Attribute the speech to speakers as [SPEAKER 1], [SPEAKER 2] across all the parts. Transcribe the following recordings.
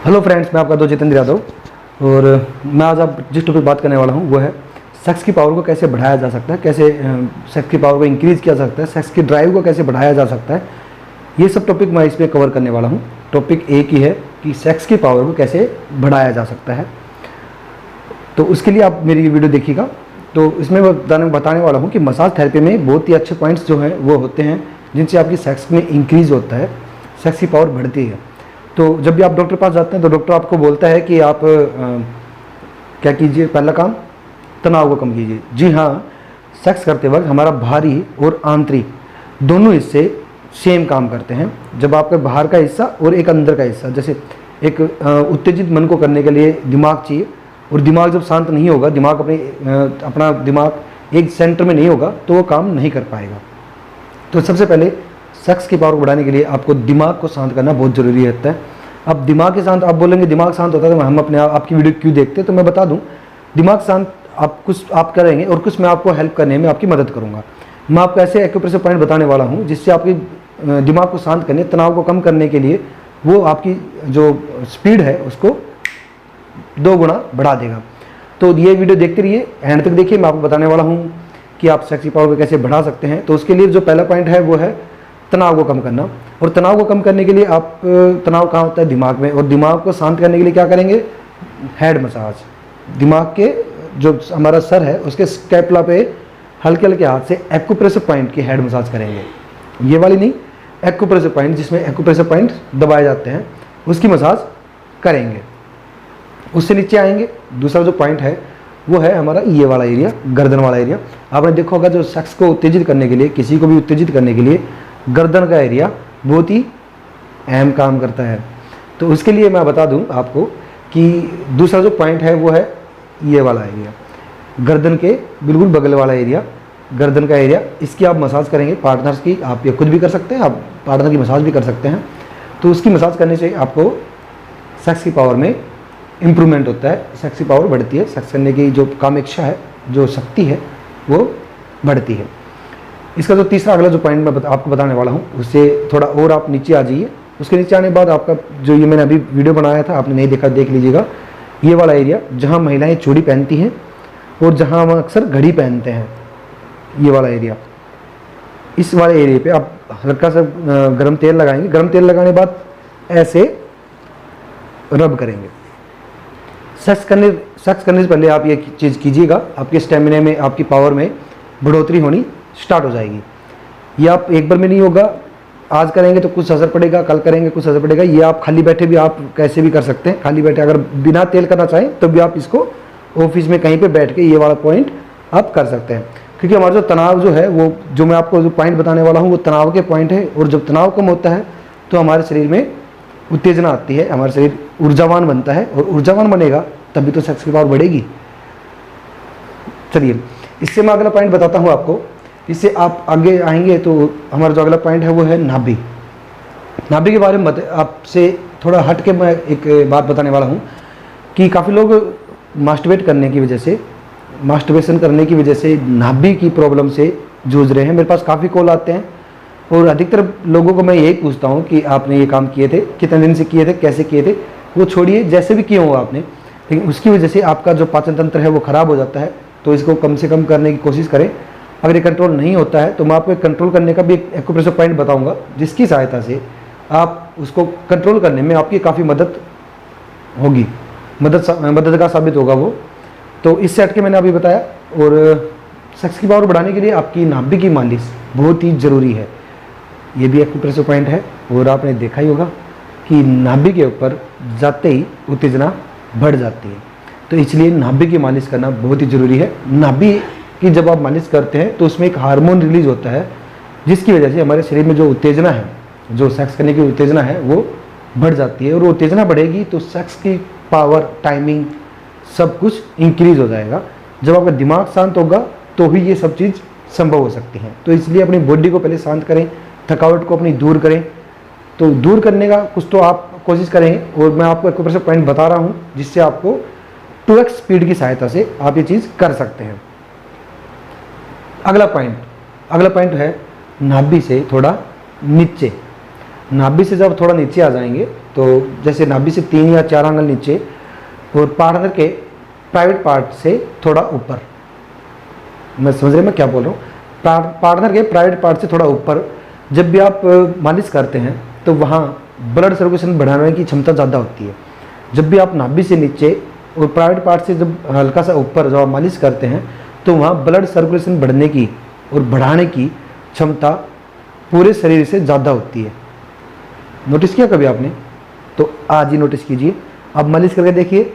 [SPEAKER 1] Hello friends, मैं आपका दोस्त जितेंद्र यादव। और मैं आज आप जिस टॉपिक बात करने वाला हूँ वो है सेक्स की पावर को कैसे बढ़ाया जा सकता है, कैसे सेक्स की पावर को इंक्रीज़ किया जा सकता है, सेक्स की ड्राइव को कैसे बढ़ाया जा सकता है। ये सब टॉपिक मैं इसमें कवर करने वाला हूँ। टॉपिक एक ही है कि सेक्स की पावर को कैसे बढ़ाया जा सकता है। तो उसके लिए आप मेरी ये वीडियो देखिएगा। तो इसमें बताने वाला हूँ कि मसाज थेरेपी में बहुत ही अच्छे पॉइंट्स जो हैं वो होते हैं जिनसे आपकी सेक्स में इंक्रीज़ होता है, सेक्स की पावर बढ़ती है। तो जब भी आप डॉक्टर पास जाते हैं तो डॉक्टर आपको बोलता है कि आप क्या कीजिए, पहला काम तनाव को कम कीजिए। जी हाँ, सेक्स करते वक्त हमारा बाहरी और आंतरिक दोनों हिस्से सेम काम करते हैं। जब आपका बाहर का हिस्सा और एक अंदर का हिस्सा, जैसे एक उत्तेजित मन को करने के लिए दिमाग चाहिए, और दिमाग जब शांत नहीं होगा, दिमाग अपना दिमाग एक सेंटर में नहीं होगा तो वो काम नहीं कर पाएगा। तो सबसे पहले सेक्स की पावर को बढ़ाने के लिए आपको दिमाग को शांत करना बहुत ज़रूरी रहता है। अब दिमाग के शांत, आप बोलेंगे दिमाग शांत होता है तो हम अपने आपकी वीडियो क्यों देखते हैं, तो मैं बता दूं, दिमाग शांत आप करेंगे और कुछ मैं आपको हेल्प करने में आपकी मदद करूंगा। मैं आपको ऐसे एक्यूप्रेशर पॉइंट बताने वाला हूं जिससे आपकी दिमाग को शांत करने, तनाव को कम करने के लिए वो आपकी जो स्पीड है उसको 2 गुना बढ़ा देगा। तो ये वीडियो देखते रहिए, एंड तक देखिए। मैं आपको बताने वाला हूँ कि आप सेक्स की पावर को कैसे बढ़ा सकते हैं। तो उसके लिए जो पहला पॉइंट है वो है तनाव को कम करना। और तनाव को कम करने के लिए आप, तनाव कहाँ होता है? दिमाग में। और दिमाग को शांत करने के लिए क्या करेंगे? Head massage. दिमाग के जो हमारा सर है उसके स्कैपुला पे हल्के हल्के हाथ से एक्यूप्रेशर पॉइंट की हेड मसाज करेंगे। ये वाली नहीं, एक्यूप्रेशर पॉइंट, जिसमें एक्यूप्रेशर पॉइंट दबाए जाते हैं, उसकी मसाज करेंगे। उससे नीचे आएंगे, दूसरा जो पॉइंट है वो है हमारा ये वाला एरिया, गर्दन वाला एरिया। आपने देखा होगा जो सेक्स को उत्तेजित करने के लिए, किसी को भी उत्तेजित करने के लिए गर्दन का एरिया बहुत ही अहम काम करता है। तो उसके लिए मैं बता दूं आपको कि दूसरा जो पॉइंट है वो है ये वाला एरिया, गर्दन के बिल्कुल बगल वाला एरिया, गर्दन का एरिया। इसकी आप मसाज करेंगे पार्टनर्स की, आप ये खुद भी कर सकते हैं, आप पार्टनर की मसाज भी कर सकते हैं। तो उसकी मसाज करने से आपको सेक्स की पावर में इम्प्रूवमेंट होता है, सेक्स की पावर बढ़ती है, सेक्स करने की जो कामेच्छा है, जो शक्ति है वो बढ़ती है। इसका जो तीसरा अगला जो पॉइंट मैं आपको बताने वाला हूँ उससे थोड़ा और आप नीचे आ जाइए। उसके नीचे आने के बाद आपका जो ये मैंने अभी वीडियो बनाया था, आपने नहीं देखा, देख लीजिएगा। ये वाला एरिया जहाँ महिलाएं चूड़ी पहनती हैं और जहाँ हम अक्सर घड़ी पहनते हैं, ये वाला एरिया, इस वाले एरिया पे आप हल्का सा गर्म तेल लगाएंगे। गर्म तेल लगाने के बाद ऐसे रब करेंगे। सेक्स करने से पहले आप ये चीज़ कीजिएगा, आपके स्टेमिना में, आपकी पावर में बढ़ोतरी होनी स्टार्ट हो जाएगी। ये आप एक बार में नहीं होगा, आज करेंगे तो कुछ असर पड़ेगा, कल करेंगे कुछ असर पड़ेगा। ये आप खाली बैठे भी आप कैसे भी कर सकते हैं। खाली बैठे अगर बिना तेल करना चाहें तो भी आप इसको ऑफिस में कहीं पे बैठ के ये वाला पॉइंट आप कर सकते हैं। क्योंकि हमारा जो तनाव जो है, वो जो मैं आपको जो पॉइंट बताने वाला हूँ वो तनाव के पॉइंट है। और जब तनाव कम होता है तो हमारे शरीर में उत्तेजना आती है, हमारा शरीर ऊर्जावान बनता है, और ऊर्जावान बनेगा तभी तो सेक्स की पावर बढ़ेगी। चलिए, इससे मैं अगला पॉइंट बताता हूँ आपको। इससे आप आगे आएंगे तो हमारा जो अगला पॉइंट है वो है नाभि। नाभि के बारे में आपसे थोड़ा हट के मैं एक बात बताने वाला हूँ कि काफ़ी लोग मास्टरबेशन करने की वजह से नाभि की प्रॉब्लम से जूझ रहे हैं। मेरे पास काफ़ी कॉल आते हैं और अधिकतर लोगों को मैं यही पूछता हूँ कि आपने ये काम किए थे, कितने दिन से किए थे, कैसे किए थे। वो छोड़िए, जैसे भी किए हो आपने, लेकिन उसकी वजह से आपका जो पाचन तंत्र है वो ख़राब हो जाता है। तो इसको कम से कम करने की कोशिश करें। अगर ये कंट्रोल नहीं होता है तो मैं आपको कंट्रोल करने का भी एक एक्यूप्रेशर पॉइंट बताऊंगा, जिसकी सहायता से आप उसको कंट्रोल करने में आपकी काफ़ी मदद होगी, मददगार साबित होगा वो। तो इससे हट के मैंने अभी बताया। और सेक्स की पावर बढ़ाने के लिए आपकी नाभि की मालिश बहुत ही ज़रूरी है। ये भी एक्यूप्रेशर पॉइंट है। और आपने देखा ही होगा कि नाभि के ऊपर जाते ही उत्तेजना बढ़ जाती है, तो इसलिए नाभि की मालिश करना बहुत ही ज़रूरी है। नाभि कि जब आप मालिश करते हैं तो उसमें एक हार्मोन रिलीज होता है, जिसकी वजह से हमारे शरीर में जो उत्तेजना है, जो सेक्स करने की उत्तेजना है, वो बढ़ जाती है। और वो उत्तेजना बढ़ेगी तो सेक्स की पावर, टाइमिंग, सब कुछ इंक्रीज हो जाएगा। जब आपका दिमाग शांत होगा तो ही ये सब चीज़ संभव हो सकती हैं। तो इसलिए अपनी बॉडी को पहले शांत करें, थकावट को अपनी दूर करें। तो दूर करने का कुछ तो आप कोशिश करेंगे, और मैं आपको एक्यूप्रेशर पॉइंट बता रहा हूँ जिससे आपको 2x स्पीड की सहायता से आप ये चीज़ कर सकते हैं। अगला पॉइंट है नाभि से थोड़ा नीचे। नाभि से जब थोड़ा नीचे आ जाएंगे तो जैसे नाभि से 3 या 4 आंगल नीचे और पार्टनर के प्राइवेट पार्ट से थोड़ा ऊपर, मैं समझ रहे मैं क्या बोल रहा हूँ, पार्टनर के प्राइवेट पार्ट से थोड़ा ऊपर जब भी आप मालिश करते हैं तो वहाँ ब्लड सर्कुलेशन बढ़ाने की क्षमता ज़्यादा होती है। जब भी आप नाभि से नीचे और प्राइवेट पार्ट से जब हल्का सा ऊपर जब आप मालिश करते हैं तो वहाँ ब्लड सर्कुलेशन बढ़ने की और बढ़ाने की क्षमता पूरे शरीर से ज़्यादा होती है। नोटिस किया कभी आपने? तो आज ही नोटिस कीजिए, आप मालिश करके देखिए,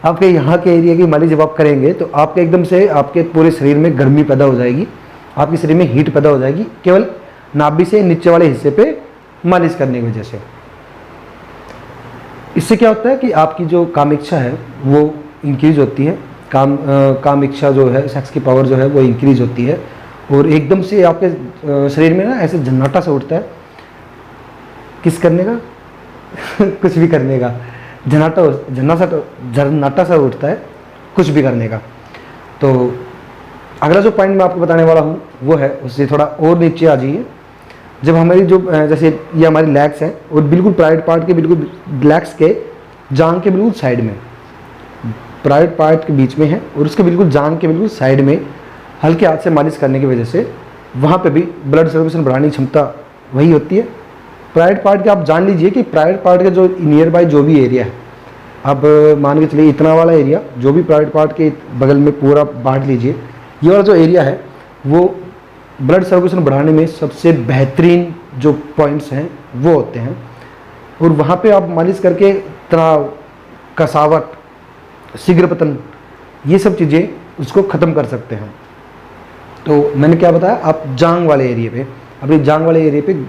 [SPEAKER 1] आपके यहाँ के एरिया की मालिश जब आप करेंगे तो आपके एकदम से आपके पूरे शरीर में गर्मी पैदा हो जाएगी, आपके शरीर में हीट पैदा हो जाएगी, केवल नाभि से नीचे वाले हिस्से पे मालिश करने की वजह से। इससे क्या होता है कि आपकी जो काम इच्छा है वो इंक्रीज होती है, काम इच्छा जो है, सेक्स की पावर जो है वो इंक्रीज होती है और एकदम से आपके शरीर में ना ऐसे झन्नाटा सा उठता है, किस करने का कुछ भी करने का, झन्नाटा सा उठता है कुछ भी करने का। तो अगला जो पॉइंट मैं आपको बताने वाला हूँ वो है, उससे थोड़ा और नीचे आ जाइए। जब हमारी जो जैसे ये हमारी लेग्स हैं और बिल्कुल प्राइवेट पार्ट के बिल्कुल लेग्स के जांघ के बिल्कुल साइड में, प्राइवेट पार्ट के बीच में है और उसके बिल्कुल जांघ के बिल्कुल साइड में हल्के हाथ से मालिश करने की वजह से वहाँ पे भी ब्लड सर्कुलेशन बढ़ाने की क्षमता वही होती है। प्राइवेट पार्ट के आप जान लीजिए कि प्राइवेट पार्ट के जो नियर बाय जो भी एरिया है, आप मान के चलिए इतना वाला एरिया जो भी प्राइवेट पार्ट के बगल में पूरा बांट लीजिए, ये वाला जो एरिया है वो ब्लड सर्कुलेशन बढ़ाने में सबसे बेहतरीन जो पॉइंट्स हैं वो होते हैं। और वहाँ पे आप मालिश करके तनाव, कसावट, शीघ्र पतन, ये सब चीज़ें उसको ख़त्म कर सकते हैं। तो मैंने क्या बताया, आप जांघ वाले एरिया पे, अपनी जांघ वाले एरिया पे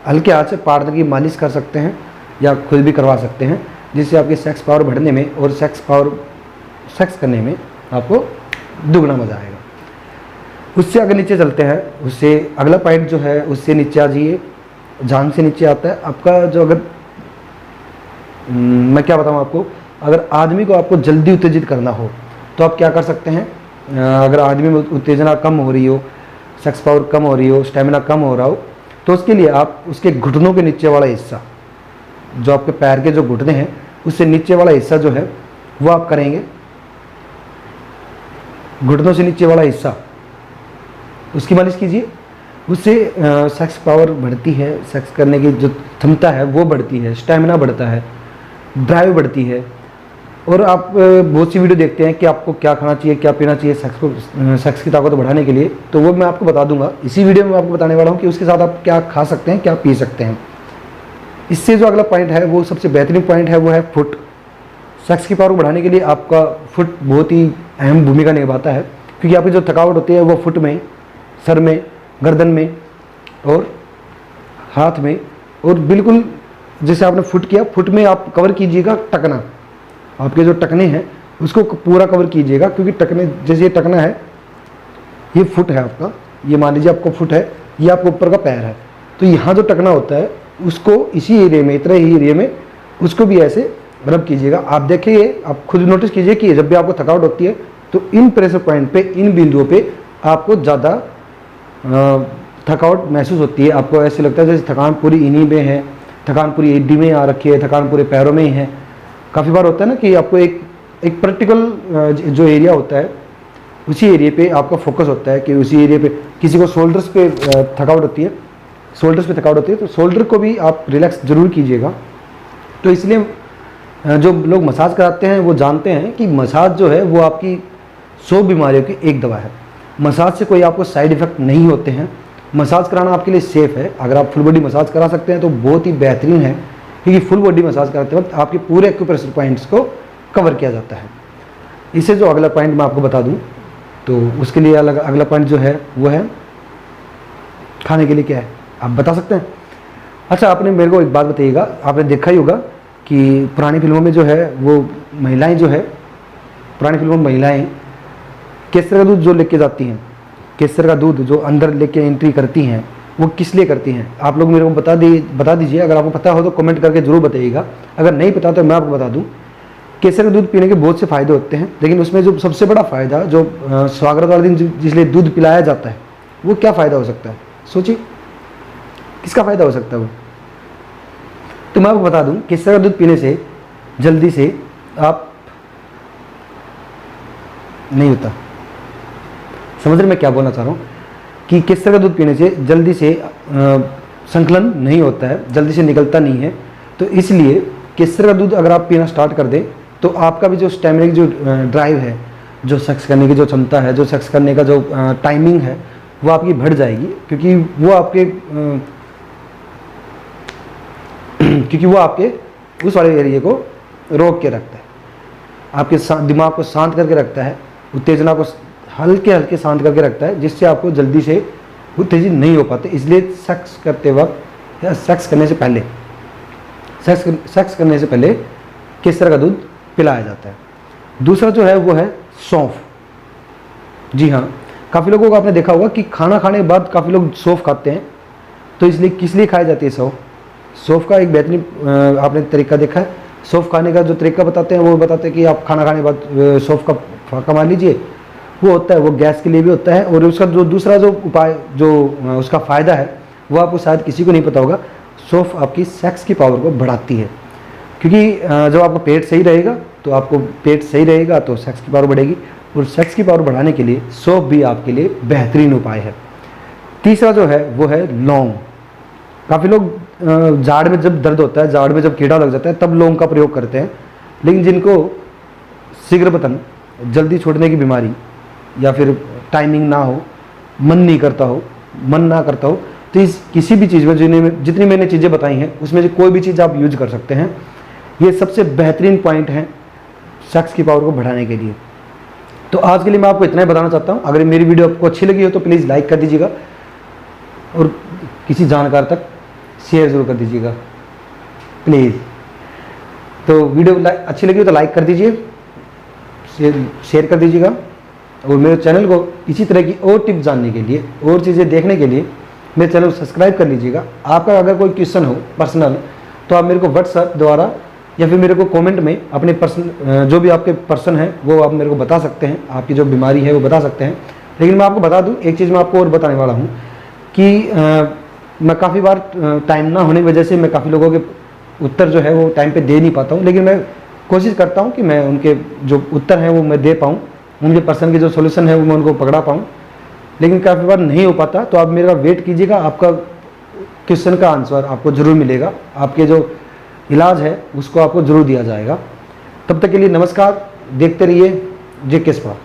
[SPEAKER 1] हल्के हाथ से पार्टनर की मालिश कर सकते हैं या खुद भी करवा सकते हैं, जिससे आपकी सेक्स पावर बढ़ने में और सेक्स करने में आपको दुगना मज़ा आएगा। उससे अगर नीचे चलते हैं, उससे अगला पॉइंट जो है उससे नीचे आ जाइए, जांघ से नीचे आता है आपका जो, अगर मैं क्या बताऊँ आपको, अगर आदमी को आपको जल्दी उत्तेजित करना हो तो आप क्या कर सकते हैं। अगर आदमी में उत्तेजना कम हो रही हो, सेक्स पावर कम हो रही हो, स्टेमिना कम हो रहा हो, तो उसके लिए आप उसके घुटनों के नीचे वाला हिस्सा, जो आपके पैर के जो घुटने हैं उससे नीचे वाला हिस्सा जो है वो आप करेंगे, घुटनों से नीचे वाला हिस्सा उसकी मालिश कीजिए। उससे सेक्स पावर बढ़ती है, सेक्स करने की जो क्षमता है वो बढ़ती है, स्टेमिना बढ़ता है, ड्राइव बढ़ती है। और आप बहुत सी वीडियो देखते हैं कि आपको क्या खाना चाहिए, क्या पीना चाहिए सेक्स की ताकत बढ़ाने के लिए, तो वो मैं आपको बता दूंगा इसी वीडियो में। मैं आपको बताने वाला हूँ कि उसके साथ आप क्या खा सकते हैं, क्या पी सकते हैं। इससे जो अगला पॉइंट है वो सबसे बेहतरीन पॉइंट है, वो है फुट। सेक्स की पावर बढ़ाने के लिए आपका फुट बहुत ही अहम भूमिका निभाता है, क्योंकि आपकी जो थकावट होती है वो फुट में, सर में, गर्दन में और हाथ में, और बिल्कुल जैसे आपने फुट किया, फुट में आप कवर कीजिएगा टकना, आपके जो टकने हैं उसको पूरा कवर कीजिएगा, क्योंकि टकने, जैसे ये टकना है, ये फुट है आपका, ये मान लीजिए आपको फुट है, ये आपको ऊपर का पैर है, तो यहाँ जो टकना होता है उसको इसी एरिया में, इतना ही एरिया में उसको भी ऐसे रब कीजिएगा। आप देखिए, आप खुद नोटिस कीजिए कि जब भी आपको थकावट होती है तो इन प्रेशर पॉइंट पे, इन बिंदुओं पे आपको ज़्यादा थकावट महसूस होती है। आपको ऐसे लगता है जैसे थकान पूरी इन्हीं में है, थकान पूरी एडी में आ रखी है, थकान पूरे पैरों में ही है। काफ़ी बार होता है ना कि आपको एक पर्टिकुलर जो एरिया होता है उसी एरिया पे आपका फोकस होता है, कि उसी एरिया पे किसी को शोल्डर्स पे थकावट होती है, तो शोल्डर को भी आप रिलैक्स ज़रूर कीजिएगा। तो इसलिए जो लोग मसाज कराते हैं वो जानते हैं कि मसाज जो है वो आपकी 100 बीमारियों की एक दवा है। मसाज से कोई आपको साइड इफ़ेक्ट नहीं होते हैं। मसाज कराना आपके लिए सेफ़ है। अगर आप फुल बॉडी मसाज करा सकते हैं तो बहुत ही बेहतरीन है, क्योंकि फुल बॉडी मसाज कराते वक्त आपके पूरे एक्यूप्रेशर पॉइंट्स को कवर किया जाता है। इससे जो अगला पॉइंट मैं आपको बता दूं, तो उसके लिए अगला पॉइंट जो है वो है खाने के लिए क्या है, आप बता सकते हैं। अच्छा, आपने मेरे को एक बात बताइएगा, आपने देखा ही होगा कि पुरानी फिल्मों में जो है वो महिलाएं जो है, पुरानी फिल्मों में महिलाएं केसर का दूध जो लेके जाती हैं, केसर का दूध जो अंदर लेके एंट्री करती हैं, वो किस लिए करती हैं? आप लोग मेरे को बता दीजिए। अगर आपको पता हो तो कमेंट करके ज़रूर बताइएगा, अगर नहीं पता तो मैं आपको बता दूं। केसर का दूध पीने के बहुत से फ़ायदे होते हैं, लेकिन उसमें जो सबसे बड़ा फ़ायदा, जो स्वागत वाले दिन जिसलिए दूध पिलाया जाता है, वो क्या फ़ायदा हो सकता है? सोचिए, किसका फ़ायदा हो सकता है वो? तो मैं आपको बता दूं केसर का दूध पीने से जल्दी से आप नहीं होता, समझ रहे मैं क्या बोलना चाह रहा हूँ कि केसर का दूध पीने से जल्दी से संकलन नहीं होता है, जल्दी से निकलता नहीं है। तो इसलिए केसर का दूध अगर आप पीना स्टार्ट कर दें तो आपका भी जो स्टैमिना की जो ड्राइव है, जो सेक्स करने की जो क्षमता है, जो सेक्स करने का जो टाइमिंग है, वो आपकी बढ़ जाएगी, क्योंकि वो आपके उस वाले एरिया को रोक के रखता है, आपके दिमाग को शांत करके रखता है, उत्तेजना को हल्के हल्के शांत करके रखता है, जिससे आपको जल्दी से उत्तेजित नहीं हो पाते। इसलिए सेक्स करते वक्त या सेक्स करने से पहले केसर का दूध पिलाया जाता है। दूसरा जो है वो है सौंफ। जी हाँ, काफ़ी लोगों को आपने देखा होगा कि खाना खाने के बाद काफ़ी लोग सौंफ खाते हैं। तो इसलिए किस लिए खाई जाती है सौंफ? सौंफ का एक बेहतरीन आपने तरीका देखा है। सौंफ खाने का जो तरीका बताते हैं वो बताते हैं कि आप खाना खाने के बाद सौंफ का फाका मार लीजिए। वो होता है, वो गैस के लिए भी होता है, और उसका जो दूसरा जो उपाय जो उसका फ़ायदा है वो आपको शायद किसी को नहीं पता होगा। सौंफ आपकी सेक्स की पावर को बढ़ाती है, क्योंकि जब आपका पेट सही रहेगा तो आपको पेट सही रहेगा तो सेक्स की पावर बढ़ेगी, और सेक्स की पावर बढ़ाने के लिए सौंफ भी आपके लिए बेहतरीन उपाय है। तीसरा जो है वो है लौंग। काफ़ी लोग जाड़ में जब दर्द होता है, जाड़ में जब कीड़ा लग जाता है, तब लौंग का प्रयोग करते हैं। लेकिन जिनको शीघ्रपतन, जल्दी छोड़ने की बीमारी, या फिर टाइमिंग ना हो, मन ना करता हो, तो इस किसी भी चीज़ में जितनी मैंने चीज़ें बताई हैं उसमें से कोई भी चीज़ आप यूज कर सकते हैं। ये सबसे बेहतरीन पॉइंट है सेक्स की पावर को बढ़ाने के लिए। तो आज के लिए मैं आपको इतना ही बताना चाहता हूँ। अगर मेरी वीडियो आपको अच्छी लगी हो तो प्लीज़ लाइक कर दीजिएगा, और किसी जानकार तक शेयर जरूर कर दीजिएगा प्लीज़। तो वीडियो अच्छी लगी हो तो लाइक कर दीजिए, शेयर कर दीजिएगा, और मेरे चैनल को इसी तरह की और टिप्स जानने के लिए और चीज़ें देखने के लिए मेरे चैनल को सब्सक्राइब कर लीजिएगा। आपका अगर कोई क्वेश्चन हो पर्सनल तो आप मेरे को व्हाट्सएप द्वारा या फिर मेरे को कमेंट में अपने पर्सन जो भी आपके पर्सन हैं वो आप मेरे को बता सकते हैं, आपकी जो बीमारी है वो बता सकते हैं। लेकिन मैं आपको बता दूं, एक चीज़ मैं आपको और बताने वाला हूं कि मैं काफ़ी बार टाइम ना होने की वजह से मैं काफ़ी लोगों के उत्तर जो है वो टाइम पे दे नहीं पाता हूं, लेकिन मैं कोशिश करता हूं कि मैं उनके जो उत्तर हैं वो मैं दे पाऊँ, उनके पर्सन के जो सोल्यूशन है वो मैं उनको पकड़ा पाऊँ। लेकिन काफ़ी बार नहीं हो पाता, तो आप मेरा वेट कीजिएगा, आपका क्वेश्चन का आंसर आपको ज़रूर मिलेगा, आपके जो इलाज है उसको आपको ज़रूर दिया जाएगा। तब तक के लिए नमस्कार, देखते रहिए जे के स्पा।